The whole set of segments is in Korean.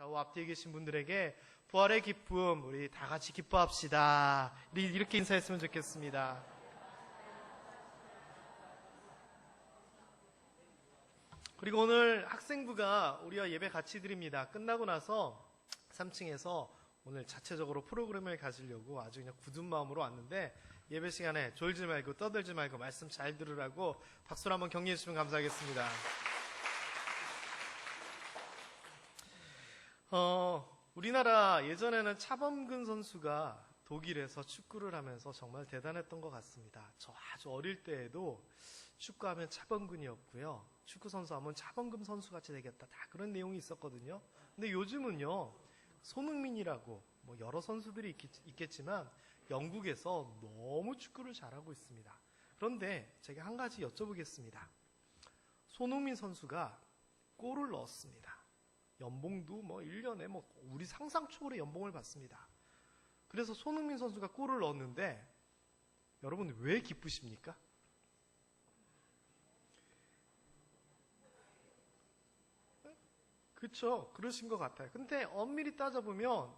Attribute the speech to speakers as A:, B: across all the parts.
A: 좌우 앞뒤에 계신 분들에게 부활의 기쁨 우리 다 같이 기뻐합시다. 이렇게 인사했으면 좋겠습니다. 그리고 오늘 학생부가 우리와 예배 같이 드립니다. 끝나고 나서 3층에서 오늘 자체적으로 프로그램을 가지려고 아주 그냥 굳은 마음으로 왔는데 예배 시간에 졸지 말고 떠들지 말고 말씀 잘 들으라고 박수로 한번 격려해 주시면 감사하겠습니다. 우리나라 예전에는 차범근 선수가 독일에서 축구를 하면서 정말 대단했던 것 같습니다. 저 아주 어릴 때에도 축구하면 차범근이었고요. 축구 선수하면 차범근 선수같이 되겠다. 다 그런 내용이 있었거든요. 근데 요즘은요, 손흥민이라고 뭐 여러 선수들이 있겠지만 영국에서 너무 축구를 잘하고 있습니다. 그런데 제가 한 가지 여쭤보겠습니다. 손흥민 선수가 골을 넣었습니다. 연봉도 뭐 1년에 뭐 우리 상상 초월의 연봉을 받습니다. 그래서 손흥민 선수가 골을 넣었는데 여러분 왜 기쁘십니까? 그렇죠. 그러신 것 같아요. 근데 엄밀히 따져보면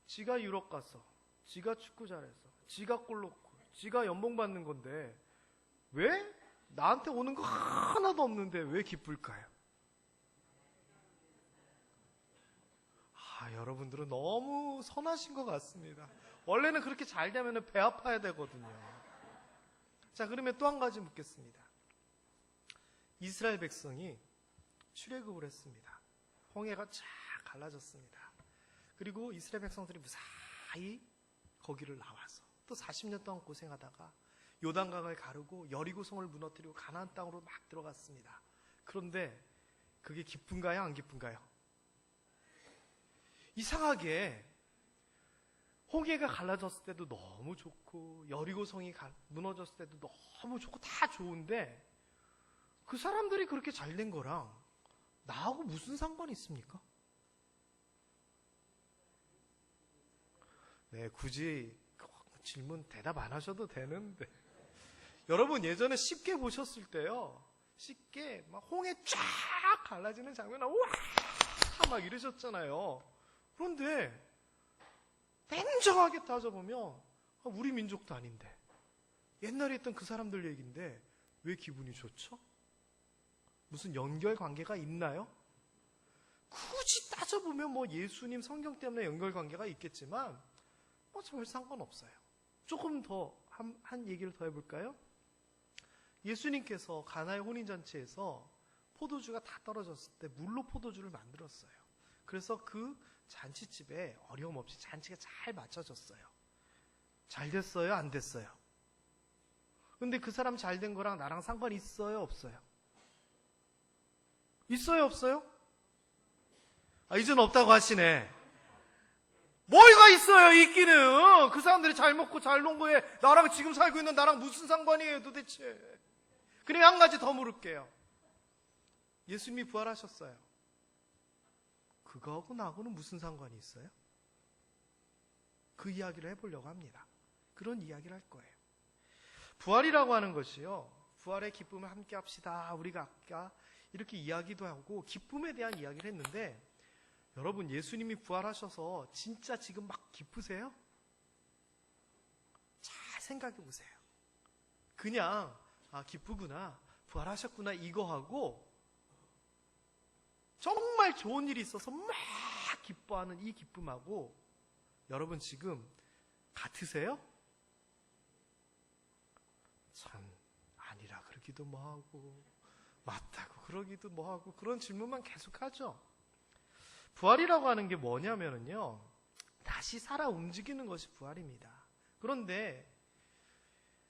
A: 지가 유럽 가서 지가 축구 잘해서 지가 골 넣고 지가 연봉 받는 건데 왜 나한테 오는 거 하나도 없는데 왜 기쁠까요? 여러분들은 너무 선하신 것 같습니다. 원래는 그렇게 잘 되면 배 아파야 되거든요. 자, 그러면 또 한 가지 묻겠습니다. 이스라엘 백성이 출애굽을 했습니다. 홍해가 쫙 갈라졌습니다. 그리고 이스라엘 백성들이 무사히 거기를 나와서 또 40년 동안 고생하다가 요단강을 가르고 여리고성을 무너뜨리고 가나안 땅으로 막 들어갔습니다. 그런데 그게 기쁜가요? 안 기쁜가요? 이상하게 홍해가 갈라졌을 때도 너무 좋고 여리고성이 무너졌을 때도 너무 좋고 다 좋은데 그 사람들이 그렇게 잘 된 거랑 나하고 무슨 상관이 있습니까? 네, 굳이 질문 대답 안 하셔도 되는데 여러분 예전에 쉽게 보셨을 때요, 쉽게 막 홍해 쫙 갈라지는 장면 우와 막 이러셨잖아요. 그런데 냉정하게 따져보면 우리 민족도 아닌데 옛날에 있던 그 사람들 얘기인데 왜 기분이 좋죠? 무슨 연결관계가 있나요? 굳이 따져보면 뭐 예수님 성경 때문에 연결관계가 있겠지만 뭐 별 상관없어요. 조금 더 한 얘기를 더 해볼까요? 예수님께서 가나의 혼인잔치에서 포도주가 다 떨어졌을 때 물로 포도주를 만들었어요. 그래서 그 잔치집에 어려움 없이 잔치가 잘 맞춰졌어요. 잘 됐어요? 안 됐어요? 근데 그 사람 잘 된 거랑 나랑 상관이 있어요? 없어요? 있어요? 없어요? 이젠 없다고 하시네. 뭐가 있어요? 있기는. 그 사람들이 잘 먹고 잘 논 거에 나랑 지금 살고 있는 나랑 무슨 상관이에요 도대체? 그리고 한 가지 더 물을게요. 예수님이 부활하셨어요. 그거하고 나하고는 무슨 상관이 있어요? 그 이야기를 해보려고 합니다. 그런 이야기를 할 거예요. 부활이라고 하는 것이요, 부활의 기쁨을 함께 합시다. 우리가 아까 이렇게 이야기도 하고 기쁨에 대한 이야기를 했는데 여러분 예수님이 부활하셔서 진짜 지금 막 기쁘세요? 잘 생각해 보세요. 그냥 기쁘구나, 부활하셨구나 이거하고 정말 좋은 일이 있어서 막 기뻐하는 이 기쁨하고 여러분 지금 같으세요? 참 아니라 그러기도 뭐하고 맞다고 그러기도 뭐하고 그런 질문만 계속하죠. 부활이라고 하는 게 뭐냐면요, 다시 살아 움직이는 것이 부활입니다. 그런데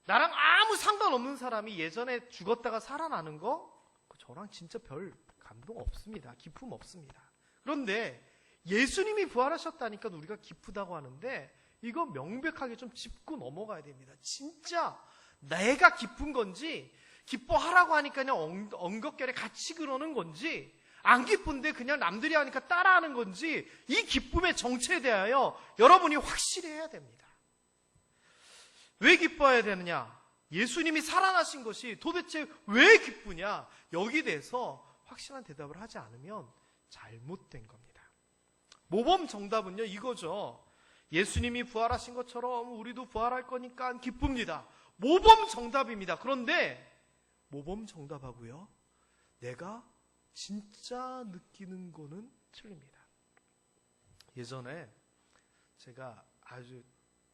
A: 나랑 아무 상관없는 사람이 예전에 죽었다가 살아나는 거 저랑 진짜 별 감동 없습니다. 기쁨 없습니다. 그런데 예수님이 부활하셨다니까 우리가 기쁘다고 하는데 이거 명백하게 좀 짚고 넘어가야 됩니다. 진짜 내가 기쁜 건지 기뻐하라고 하니까 그냥 엉겁결에 같이 그러는 건지 안 기쁜데 그냥 남들이 하니까 따라하는 건지 이 기쁨의 정체에 대하여 여러분이 확실히 해야 됩니다. 왜 기뻐해야 되느냐? 예수님이 살아나신 것이 도대체 왜 기쁘냐? 여기에 대해서 확실한 대답을 하지 않으면 잘못된 겁니다. 모범 정답은요, 이거죠. 예수님이 부활하신 것처럼 우리도 부활할 거니까 기쁩니다. 모범 정답입니다. 그런데 모범 정답하고요, 내가 진짜 느끼는 거는 틀립니다. 예전에 제가 아주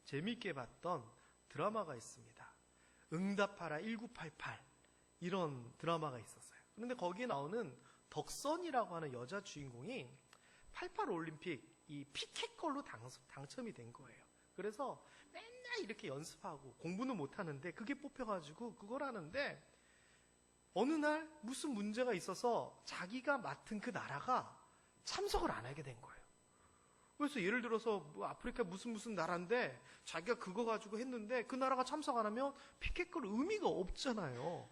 A: 재미있게 봤던 드라마가 있습니다. 응답하라 1988 이런 드라마가 있었어요. 그런데 거기에 나오는 덕선이라고 하는 여자 주인공이 88 올림픽 이 피켓걸로 당첨이 된 거예요. 그래서 맨날 이렇게 연습하고 공부는 못하는데 그게 뽑혀가지고 그걸 하는데 어느 날 무슨 문제가 있어서 자기가 맡은 그 나라가 참석을 안 하게 된 거예요. 그래서 예를 들어서 뭐 아프리카 무슨 나라인데 자기가 그거 가지고 했는데 그 나라가 참석 안 하면 피켓걸 의미가 없잖아요.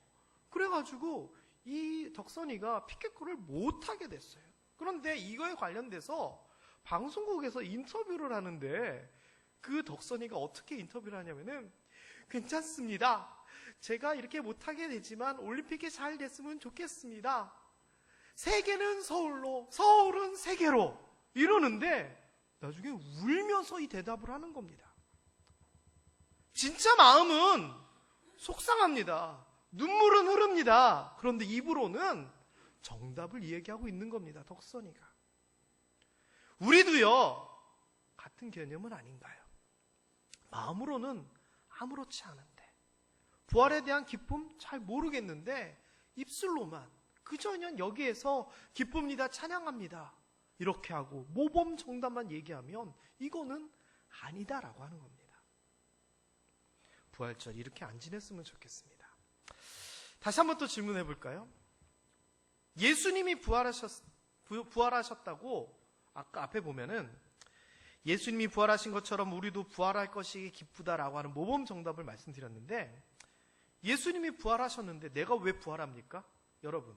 A: 그래가지고 이 덕선이가 피켓걸을 못하게 됐어요. 그런데 이거에 관련돼서 방송국에서 인터뷰를 하는데 그 덕선이가 어떻게 인터뷰를 하냐면은 괜찮습니다. 제가 이렇게 못하게 되지만 올림픽에 잘 됐으면 좋겠습니다. 세계는 서울로, 서울은 세계로 이러는데 나중에 울면서 이 대답을 하는 겁니다. 진짜 마음은 속상합니다. 눈물은 흐릅니다. 그런데 입으로는 정답을 이야기하고 있는 겁니다. 덕선이가. 우리도요, 같은 개념은 아닌가요? 마음으로는 아무렇지 않은데 부활에 대한 기쁨 잘 모르겠는데 입술로만 그저 그냥 여기에서 기쁩니다, 찬양합니다 이렇게 하고 모범 정답만 얘기하면 이거는 아니다라고 하는 겁니다. 부활절 이렇게 안 지냈으면 좋겠습니다. 다시 한번 또 질문해 볼까요? 예수님이 부활하셨다고 아까 앞에 보면은 예수님이 부활하신 것처럼 우리도 부활할 것이 기쁘다라고 하는 모범 정답을 말씀드렸는데 예수님이 부활하셨는데 내가 왜 부활합니까? 여러분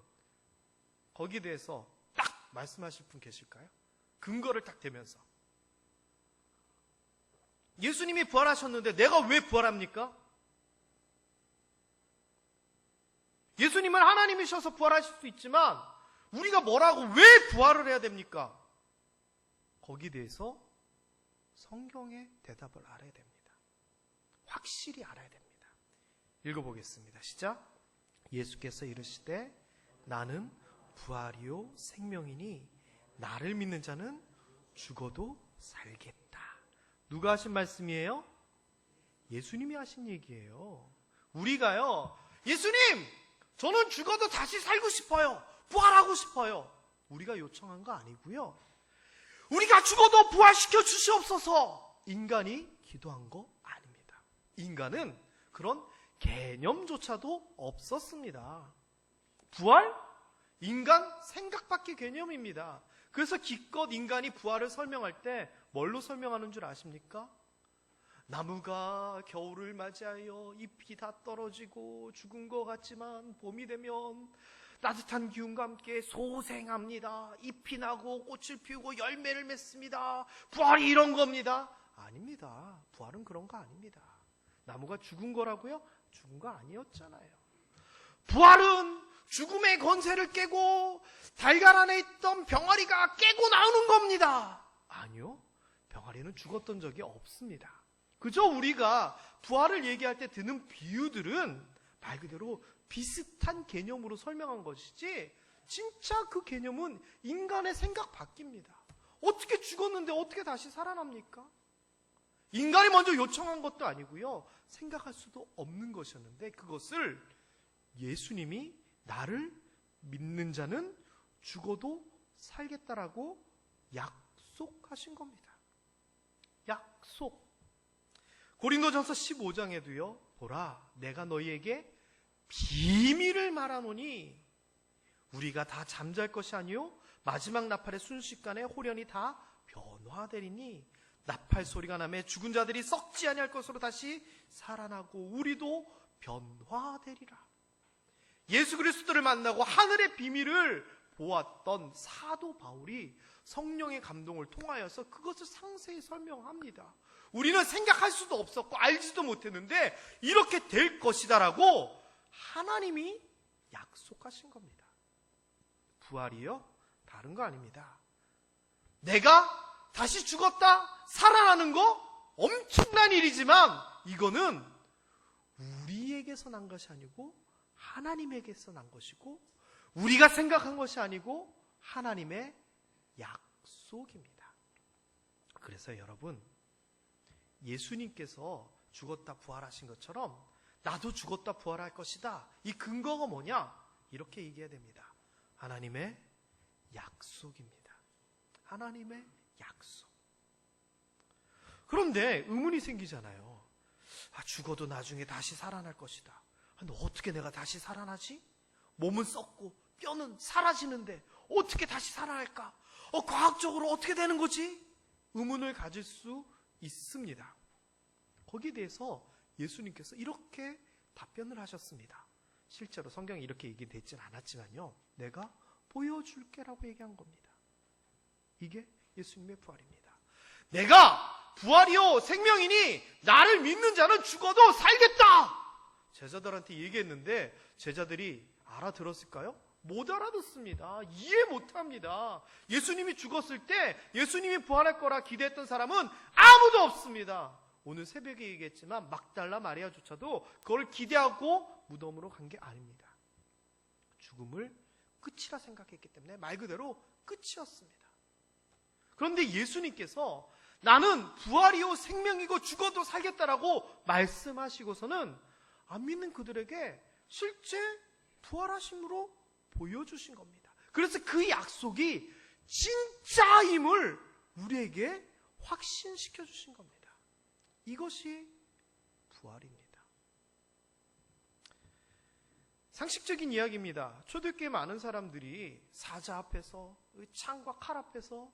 A: 거기에 대해서 딱 말씀하실 분 계실까요? 근거를 딱 대면서 예수님이 부활하셨는데 내가 왜 부활합니까? 예수님은 하나님이셔서 부활하실 수 있지만 우리가 뭐라고 왜 부활을 해야 됩니까? 거기에 대해서 성경의 대답을 알아야 됩니다. 확실히 알아야 됩니다. 읽어보겠습니다. 시작. 예수께서 이르시되 나는 부활이요 생명이니 나를 믿는 자는 죽어도 살겠다. 누가 하신 말씀이에요? 예수님이 하신 얘기예요. 우리가요, 예수님! 저는 죽어도 다시 살고 싶어요. 부활하고 싶어요. 우리가 요청한 거 아니고요. 우리가 죽어도 부활시켜 주시옵소서. 인간이 기도한 거 아닙니다. 인간은 그런 개념조차도 없었습니다. 부활? 인간 생각밖에 개념입니다. 그래서 기껏 인간이 부활을 설명할 때 뭘로 설명하는 줄 아십니까? 나무가 겨울을 맞이하여 잎이 다 떨어지고 죽은 것 같지만 봄이 되면 따뜻한 기운과 함께 소생합니다. 잎이 나고 꽃을 피우고 열매를 맺습니다. 부활이 이런 겁니다. 아닙니다. 부활은 그런 거 아닙니다. 나무가 죽은 거라고요? 죽은 거 아니었잖아요. 부활은 죽음의 권세를 깨고 달걀 안에 있던 병아리가 깨고 나오는 겁니다. 아니요. 병아리는 죽었던 적이 없습니다. 그저 우리가 부활을 얘기할 때 드는 비유들은 말 그대로 비슷한 개념으로 설명한 것이지 진짜 그 개념은 인간의 생각 바뀝니다. 어떻게 죽었는데 어떻게 다시 살아납니까? 인간이 먼저 요청한 것도 아니고요. 생각할 수도 없는 것이었는데 그것을 예수님이 나를 믿는 자는 죽어도 살겠다라고 약속하신 겁니다. 약속. 고린도전서 15장에도요. 보라 내가 너희에게 비밀을 말하노니 우리가 다 잠잘 것이 아니요 마지막 나팔의 순식간에 홀연히 다 변화되리니 나팔 소리가 나매 죽은 자들이 썩지 아니할 것으로 다시 살아나고 우리도 변화되리라. 예수 그리스도를 만나고 하늘의 비밀을 보았던 사도 바울이 성령의 감동을 통하여서 그것을 상세히 설명합니다. 우리는 생각할 수도 없었고 알지도 못했는데 이렇게 될 것이다라고 하나님이 약속하신 겁니다. 부활이요? 다른 거 아닙니다. 내가 다시 죽었다 살아나는 거 엄청난 일이지만 이거는 우리에게서 난 것이 아니고 하나님에게서 난 것이고 우리가 생각한 것이 아니고 하나님의 약속입니다. 그래서 여러분, 예수님께서 죽었다 부활하신 것처럼 나도 죽었다 부활할 것이다. 이 근거가 뭐냐? 이렇게 얘기해야 됩니다. 하나님의 약속입니다. 하나님의 약속. 그런데 의문이 생기잖아요. 죽어도 나중에 다시 살아날 것이다. 근데 어떻게 내가 다시 살아나지? 몸은 썩고 뼈는 사라지는데 어떻게 다시 살아날까? 과학적으로 어떻게 되는 거지? 의문을 가질 수 있습니다. 거기에 대해서 예수님께서 이렇게 답변을 하셨습니다. 실제로 성경에 이렇게 얘기되진 않았지만요, 내가 보여줄게라고 얘기한 겁니다. 이게 예수님의 부활입니다. 내가 부활이요 생명이니 나를 믿는 자는 죽어도 살겠다. 제자들한테 얘기했는데 제자들이 알아들었을까요? 못 알아듣습니다. 이해 못합니다. 예수님이 죽었을 때 예수님이 부활할 거라 기대했던 사람은 아무도 없습니다. 오늘 새벽에 얘기했지만 막달라 마리아조차도 그걸 기대하고 무덤으로 간 게 아닙니다. 죽음을 끝이라 생각했기 때문에 말 그대로 끝이었습니다. 그런데 예수님께서 나는 부활이요 생명이고 죽어도 살겠다라고 말씀하시고서는 안 믿는 그들에게 실제 부활하심으로 보여주신 겁니다. 그래서 그 약속이 진짜임을 우리에게 확신시켜 주신 겁니다. 이것이 부활입니다. 상식적인 이야기입니다. 초대교회 많은 사람들이 사자 앞에서, 창과 칼 앞에서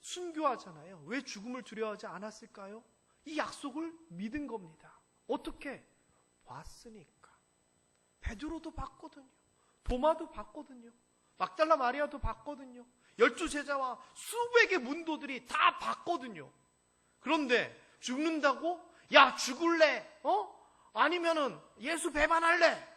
A: 순교하잖아요. 왜 죽음을 두려워하지 않았을까요? 이 약속을 믿은 겁니다. 어떻게? 왔으니까. 베드로도 봤거든요. 도마도 봤거든요. 막달라 마리아도 봤거든요. 12제자와 수백의 문도들이 다 봤거든요. 그런데 죽는다고? 야, 죽을래? 아니면은 예수 배반할래?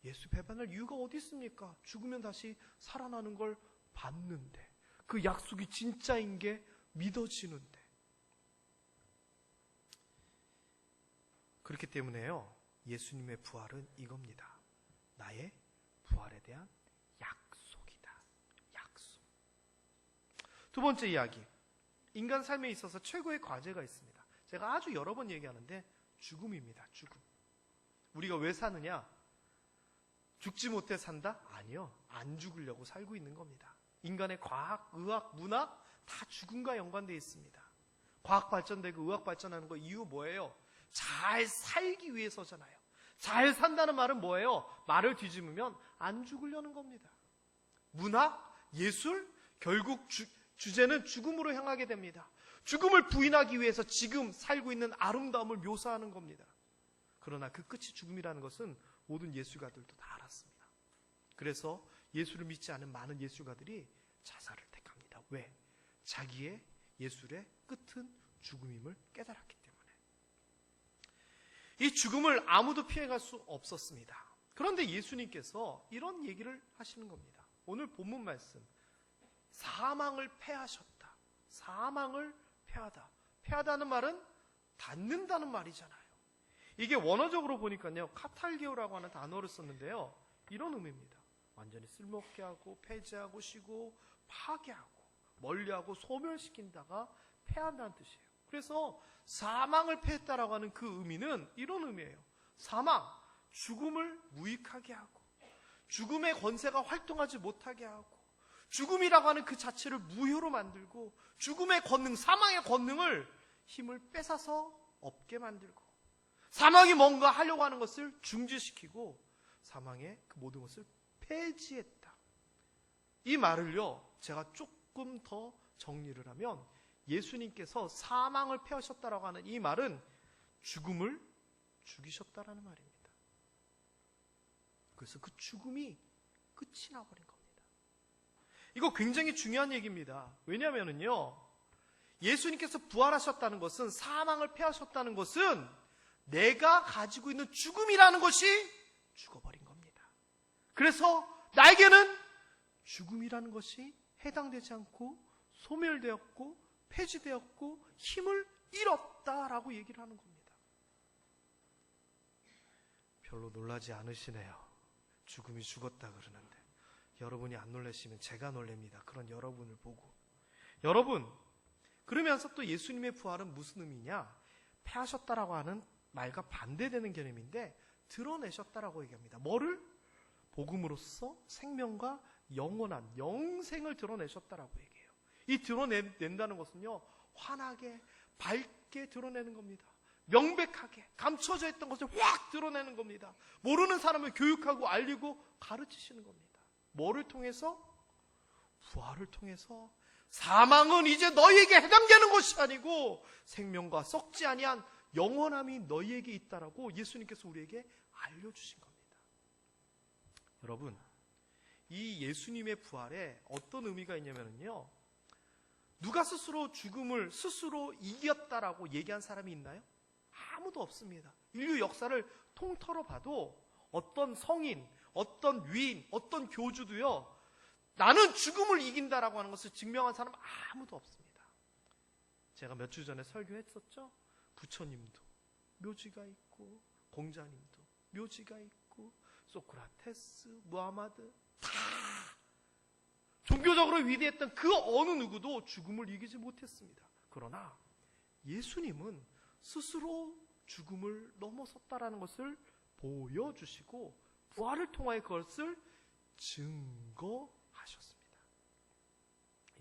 A: 예수 배반할 이유가 어디 있습니까? 죽으면 다시 살아나는 걸 봤는데, 그 약속이 진짜인 게 믿어지는데. 그렇기 때문에요, 예수님의 부활은 이겁니다. 나의 부활에 대한 약속이다. 약속. 두 번째 이야기. 인간 삶에 있어서 최고의 과제가 있습니다. 제가 아주 여러 번 얘기하는데 죽음입니다. 죽음. 우리가 왜 사느냐? 죽지 못해 산다? 아니요. 안 죽으려고 살고 있는 겁니다. 인간의 과학, 의학, 문학 다 죽음과 연관되어 있습니다. 과학 발전되고 의학 발전하는 거 이유 뭐예요? 잘 살기 위해서잖아요. 잘 산다는 말은 뭐예요? 말을 뒤집으면 안 죽으려는 겁니다. 문학, 예술, 결국 주제는 죽음으로 향하게 됩니다. 죽음을 부인하기 위해서 지금 살고 있는 아름다움을 묘사하는 겁니다. 그러나 그 끝이 죽음이라는 것은 모든 예술가들도 다 알았습니다. 그래서 예술을 믿지 않은 많은 예술가들이 자살을 택합니다. 왜? 자기의 예술의 끝은 죽음임을 깨달았기 때문에. 이 죽음을 아무도 피해갈 수 없었습니다. 그런데 예수님께서 이런 얘기를 하시는 겁니다. 오늘 본문 말씀, 사망을 패하셨다. 사망을 패하다. 패하다는 말은 닫는다는 말이잖아요. 이게 원어적으로 보니까요, 카탈게오라고 하는 단어를 썼는데요, 이런 의미입니다. 완전히 쓸모없게 하고, 폐지하고, 쉬고, 파괴하고, 멀리하고, 소멸시킨다가 패한다는 뜻이에요. 그래서 사망을 패했다라고 하는 그 의미는 이런 의미예요. 사망, 죽음을 무익하게 하고, 죽음의 권세가 활동하지 못하게 하고, 죽음이라고 하는 그 자체를 무효로 만들고, 죽음의 권능, 사망의 권능을 힘을 뺏어서 없게 만들고, 사망이 뭔가 하려고 하는 것을 중지시키고, 사망의 그 모든 것을 폐지했다. 이 말을요, 제가 조금 더 정리를 하면, 예수님께서 사망을 패하셨다라고 하는 이 말은 죽음을 죽이셨다라는 말입니다. 그래서 그 죽음이 끝이 나버린 겁니다. 이거 굉장히 중요한 얘기입니다. 왜냐하면요, 예수님께서 부활하셨다는 것은, 사망을 패하셨다는 것은 내가 가지고 있는 죽음이라는 것이 죽어버린 겁니다. 그래서 나에게는 죽음이라는 것이 해당되지 않고 소멸되었고 폐지되었고 힘을 잃었다라고 얘기를 하는 겁니다. 별로 놀라지 않으시네요. 죽음이 죽었다 그러는데 여러분이 안 놀라시면 제가 놀랍니다. 그런 여러분을 보고. 여러분, 그러면서 또 예수님의 부활은 무슨 의미냐? 패하셨다라고 하는 말과 반대되는 개념인데 드러내셨다라고 얘기합니다. 뭐를? 복음으로써 생명과 영원한 영생을 드러내셨다라고 얘기해요. 이 드러낸다는 것은요, 환하게 밝게 드러내는 겁니다. 명백하게 감춰져 있던 것을 확 드러내는 겁니다. 모르는 사람을 교육하고 알리고 가르치시는 겁니다. 뭐를 통해서? 부활을 통해서. 사망은 이제 너희에게 해당되는 것이 아니고 생명과 썩지 아니한 영원함이 너희에게 있다라고 예수님께서 우리에게 알려주신 겁니다. 여러분, 이 예수님의 부활에 어떤 의미가 있냐면요, 누가 스스로 죽음을 스스로 이겼다라고 얘기한 사람이 있나요? 아무도 없습니다. 인류 역사를 통틀어 봐도 어떤 성인, 어떤 위인, 어떤 교주도요, 나는 죽음을 이긴다라고 하는 것을 증명한 사람 아무도 없습니다. 제가 몇 주 전에 설교했었죠? 부처님도 묘지가 있고, 공자님도 묘지가 있고, 소크라테스, 무하마드 다 종교적으로 위대했던 그 어느 누구도 죽음을 이기지 못했습니다. 그러나 예수님은 스스로 죽음을 넘어섰다라는 것을 보여주시고 부활을 통하여 그것을 증거하셨습니다.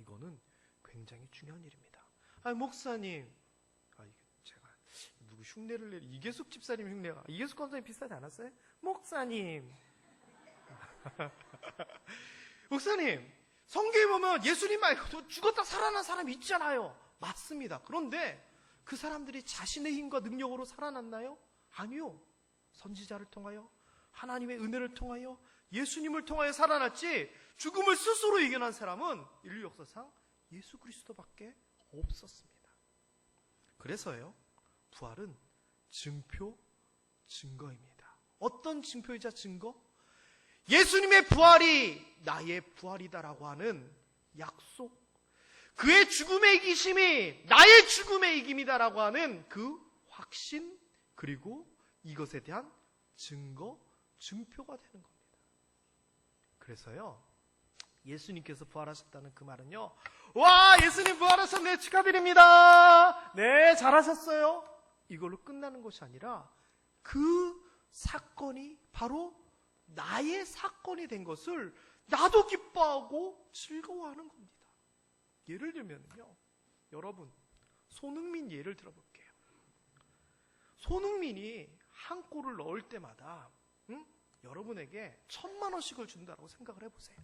A: 이거는 굉장히 중요한 일입니다. 목사님, 제가 누구 흉내를 내리, 이계숙 집사님 흉내가, 이계숙 권사님 비슷하지 않았어요? 목사님, 목사님, 성경에 보면 예수님 말고도 죽었다 살아난 사람이 있잖아요. 맞습니다. 그런데 그 사람들이 자신의 힘과 능력으로 살아났나요? 아니요. 선지자를 통하여, 하나님의 은혜를 통하여, 예수님을 통하여 살아났지, 죽음을 스스로 이겨낸 사람은 인류 역사상 예수 그리스도밖에 없었습니다. 그래서요, 부활은 증표, 증거입니다. 어떤 증표이자 증거? 예수님의 부활이 나의 부활이다라고 하는 약속, 그의 죽음의 이기심이 나의 죽음의 이김이다라고 하는 그 확신, 그리고 이것에 대한 증거, 증표가 되는 겁니다. 그래서요, 예수님께서 부활하셨다는 그 말은요, 와, 예수님 부활하셨네, 축하드립니다, 네, 잘하셨어요, 이걸로 끝나는 것이 아니라 그 사건이 바로 나의 사건이 된 것을 나도 기뻐하고 즐거워하는 겁니다. 예를 들면요, 여러분, 손흥민 예를 들어볼게요. 손흥민이 한 골을 넣을 때마다 여러분에게 1,000만 원씩을 준다고 생각을 해보세요.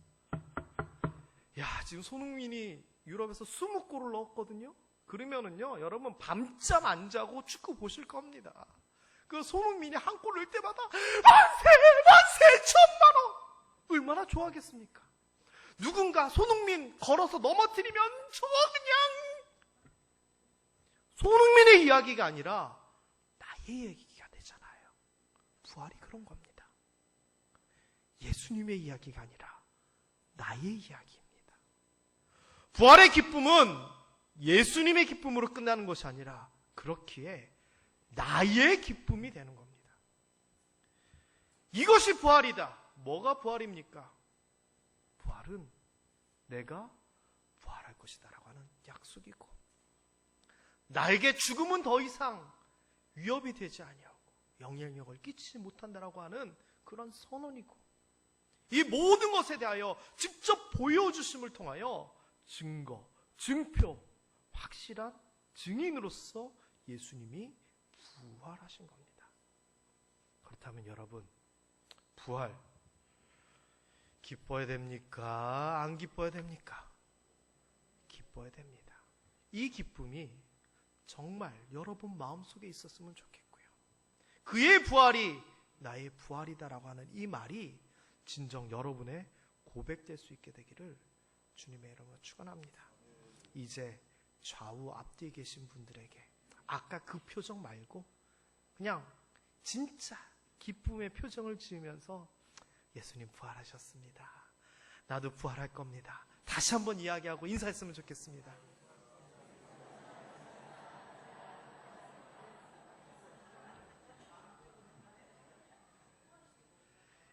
A: 야, 지금 손흥민이 유럽에서 20골을 넣었거든요. 그러면은요, 여러분 밤잠 안 자고 축구 보실 겁니다. 그 손흥민이 한 골 넣을 때마다 만세 1,000만 원! 얼마나 좋아하겠습니까? 누군가 손흥민 걸어서 넘어뜨리면 저 그냥 손흥민의 이야기가 아니라 나의 얘기가 되잖아요. 부활이 그런 겁니다. 예수님의 이야기가 아니라 나의 이야기입니다. 부활의 기쁨은 예수님의 기쁨으로 끝나는 것이 아니라 그렇기에 나의 기쁨이 되는 겁니다. 이것이 부활이다. 뭐가 부활입니까? 부활은 내가 부활할 것이다 라고 하는 약속이고, 나에게 죽음은 더 이상 위협이 되지 아니하고 영향력을 끼치지 못한다라고 하는 그런 선언이고, 이 모든 것에 대하여 직접 보여주심을 통하여 증거, 증표, 확실한 증인으로서 예수님이 부활하신 겁니다. 그렇다면 여러분, 부활 기뻐야 됩니까? 안 기뻐야 됩니까? 기뻐야 됩니다. 이 기쁨이 정말 여러분 마음속에 있었으면 좋겠고요. 그의 부활이 나의 부활이다라고 하는 이 말이 진정 여러분의 고백될 수 있게 되기를 주님의 이름으로 축원합니다. 이제 좌우 앞뒤에 계신 분들에게 아까 그 표정 말고 그냥 진짜 기쁨의 표정을 지으면서 예수님 부활하셨습니다, 나도 부활할 겁니다, 다시 한번 이야기하고 인사했으면 좋겠습니다.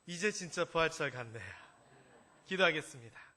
A: 이제 진짜 부활절 같네요. 기도하겠습니다.